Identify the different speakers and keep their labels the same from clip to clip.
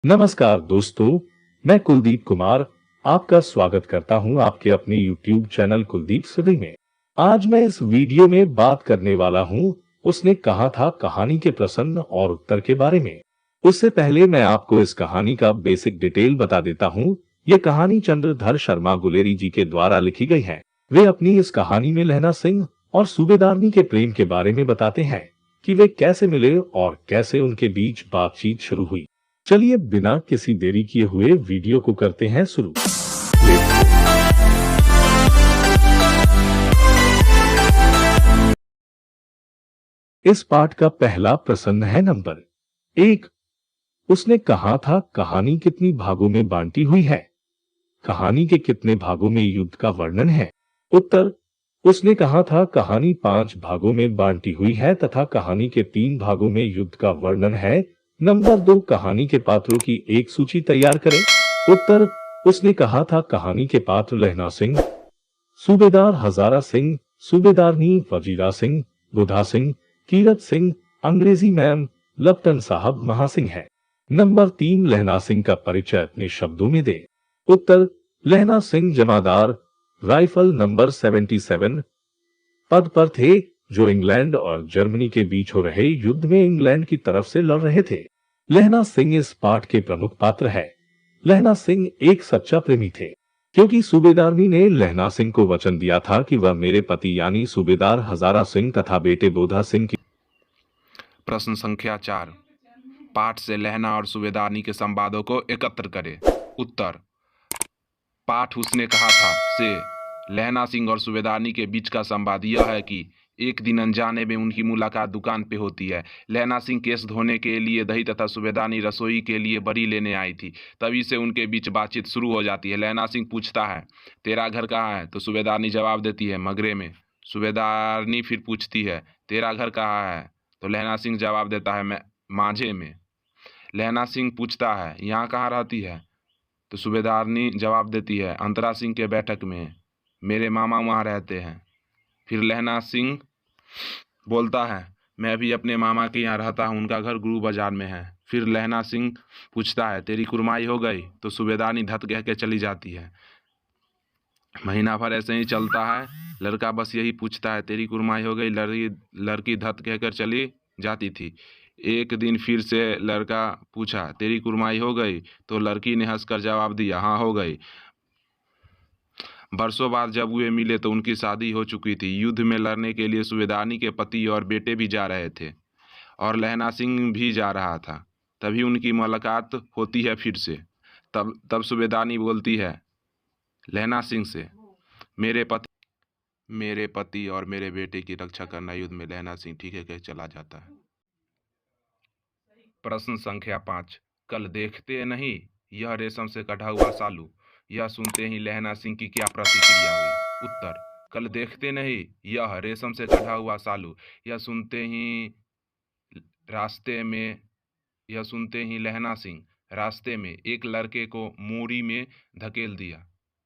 Speaker 1: नमस्कार दोस्तों, मैं कुलदीप कुमार आपका स्वागत करता हूं आपके अपने YouTube चैनल कुलदीप स्टडी में। आज मैं इस वीडियो में बात करने वाला हूं उसने कहा था कहानी के प्रश्न और उत्तर के बारे में। उससे पहले मैं आपको इस कहानी का बेसिक डिटेल बता देता हूं। यह कहानी चंद्रधर शर्मा गुलेरी जी के द्वारा लिखी गई है। वे अपनी इस कहानी में लहना सिंह और सूबेदारनी के प्रेम के बारे में बताते हैं कि वे कैसे मिले और कैसे उनके बीच बातचीत शुरू हुई। चलिए बिना किसी देरी किए हुए वीडियो को करते हैं शुरू। इस पाठ का पहला प्रश्न है नंबर 1। उसने कहा था कहानी कितनी भागों में बांटी हुई है? कहानी के कितने भागों में युद्ध का वर्णन है? उत्तर। उसने कहा था कहानी 5 भागों में बांटी हुई है तथा कहानी के 3 भागों में युद्ध का वर्णन है। नंबर 2। कहानी के पात्रों की एक सूची तैयार करें। उत्तर। उसने कहा था कहानी के पात्र लहना सिंह, सूबेदार हजारा सिंह, सूबेदारनी वजीरा सिंह, बुधा सिंह, कीरत सिंह, अंग्रेजी मैम, लपटन साहब महासिंह है। नंबर 3। लहना सिंह का परिचय अपने शब्दों में दे। उत्तर। लहना सिंह जमादार राइफल नंबर 77 पद पर थे जो इंग्लैंड और जर्मनी के बीच हो रहे युद्ध में इंग्लैंड की तरफ से लड़ रहे थे। लहना सिंह इस पाठ के प्रमुख पात्र है। लहना सिंह एक सच्चा प्रेमी थे क्योंकि सूबेदारनी ने लहना सिंह को वचन दिया था कि वह मेरे पति यानी सूबेदार हजारा सिंह तथा बेटे बोधा सिंह की।
Speaker 2: प्रश्न संख्या 4। पाठ से लहना और सूबेदारनी के संवादों को एकत्र करें। उत्तर। पाठ उसने कहा था से लहना सिंह और सूबेदारनी के बीच का संवाद यह है कि एक दिन अनजाने में उनकी मुलाकात दुकान पे होती है। लहना सिंह केस धोने के लिए दही तथा सूबेदारनी रसोई के लिए बरी लेने आई थी। तभी से उनके बीच बातचीत शुरू हो जाती है। लहना सिंह पूछता है तेरा घर कहाँ है, तो सूबेदारनी जवाब देती है मगरे में। सूबेदारनी फिर पूछती है तेरा घर कहाँ है, तो लहना सिंह जवाब देता है मैं माझे में। लहना सिंह पूछता है यहाँ कहाँ रहती है, तो सूबेदारनी जवाब देती है अंतरा सिंह के बैठक में, मेरे मामा वहाँ रहते हैं। फिर लहना सिंह बोलता है मैं भी अपने मामा के यहाँ रहता हूँ, उनका घर गुरु बाजार में है। फिर लहना सिंह पूछता है तेरी कुरमाई हो गई, तो सूबेदारनी धत कह के चली जाती है। महीना भर ऐसे ही चलता है। लड़का बस यही पूछता है तेरी कुरमाई हो गई, लड़की धत कहकर चली जाती थी। एक दिन फिर से लड़का पूछा तेरी कुरमाई हो गई, तो लड़की ने हंसकर जवाब दिया हाँ हो गई। बरसों बाद जब वे मिले तो उनकी शादी हो चुकी थी। युद्ध में लड़ने के लिए सूबेदारनी के पति और बेटे भी जा रहे थे और लहना सिंह भी जा रहा था। तभी उनकी मुलाकात होती है फिर से। तब सूबेदारनी बोलती है लहना सिंह से मेरे पति और मेरे बेटे की रक्षा करना युद्ध में। लहना सिंह ठीक है कह चला जाता है। प्रश्न संख्या 5। कल देखते नहीं यह रेशम से कटा हुआ सालू। यह सुनते ही लहना सिंह की क्या प्रतिक्रिया हुई? उत्तर। कल देखते नहीं यह रेशम से कटा हुआ सालू। यह सुनते ही रास्ते में यह सुनते ही लहना सिंह रास्ते में एक लड़के को मोरी में धकेल दिया,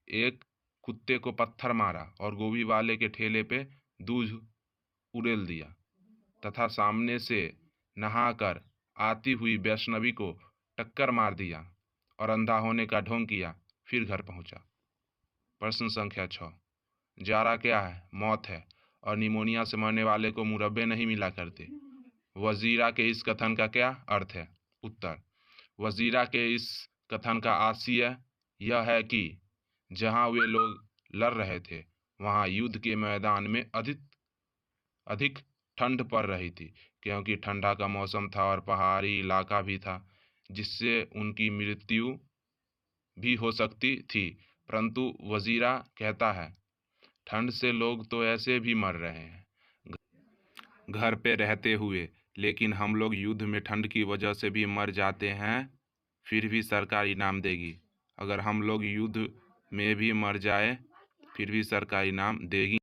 Speaker 2: एक कुत्ते को पत्थर मारा और गोभी वाले के ठेले पे दूध उड़ेल दिया तथा सामने से नहाकर आती हुई वैष्णवी को टक्कर मार दिया और अंधा होने का ढोंग किया, फिर घर पहुंचा। प्रश्न संख्या 6। जारा क्या है? मौत है और निमोनिया से मरने वाले को मुरब्बे नहीं मिला करते। वजीरा के इस कथन का क्या अर्थ है? उत्तर। वजीरा के इस कथन का आशय यह है कि जहां वे लोग लड़ रहे थे वहां युद्ध के मैदान में अधिक ठंड पड़ रही थी, क्योंकि ठंडा का मौसम था और पहाड़ी इलाका भी था, जिससे उनकी मृत्यु भी हो सकती थी। परंतु वजीरा कहता है ठंड से लोग तो ऐसे भी मर रहे हैं घर पे रहते हुए, लेकिन हम लोग युद्ध में ठंड की वजह से भी मर जाते हैं, फिर भी सरकार इनाम देगी। अगर हम लोग युद्ध में भी मर जाए फिर भी सरकार इनाम देगी।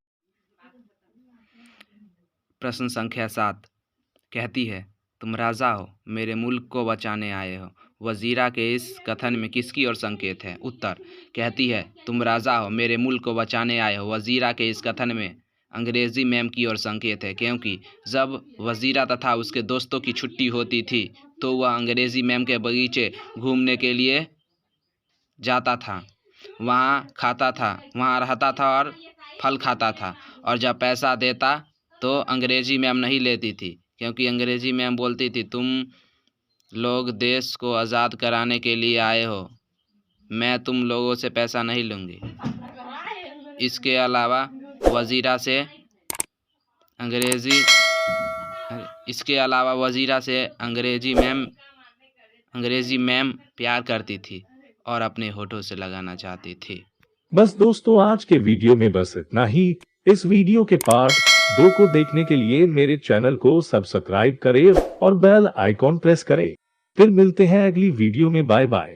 Speaker 3: प्रश्न संख्या 7 कहती है तुम राजा हो, मेरे मुल्क को बचाने आए हो। वजीरा के इस कथन में किसकी ओर संकेत है? उत्तर। कहती है तुम राजा हो, मेरे मुल्क को बचाने आए हो। वजीरा के इस कथन में अंग्रेजी मैम की ओर संकेत है, क्योंकि जब वजीरा तथा उसके दोस्तों की छुट्टी होती थी तो वह अंग्रेजी मैम के बगीचे घूमने के लिए जाता था, वहाँ खाता था, वहाँ रहता था और फल खाता था। और जब पैसा देता तो अंग्रेजी मैम नहीं लेती थी, क्योंकि अंग्रेजी मैम बोलती थी, तुम लोग देश को आज़ाद कराने के लिए आए हो, मैं तुम लोगों से पैसा नहीं लूँगी। इसके अलावा वजीरा से अंग्रेजी मैम प्यार करती थी और अपने होठों से लगाना चाहती थी।
Speaker 1: बस दोस्तों, आज के वीडियो में बस इतना ही। इस वीडियो के पार्ट 2 को देखने के लिए मेरे चैनल को सब्सक्राइब करें और बेल आइकॉन प्रेस करें। फिर मिलते हैं अगली वीडियो में। Bye bye.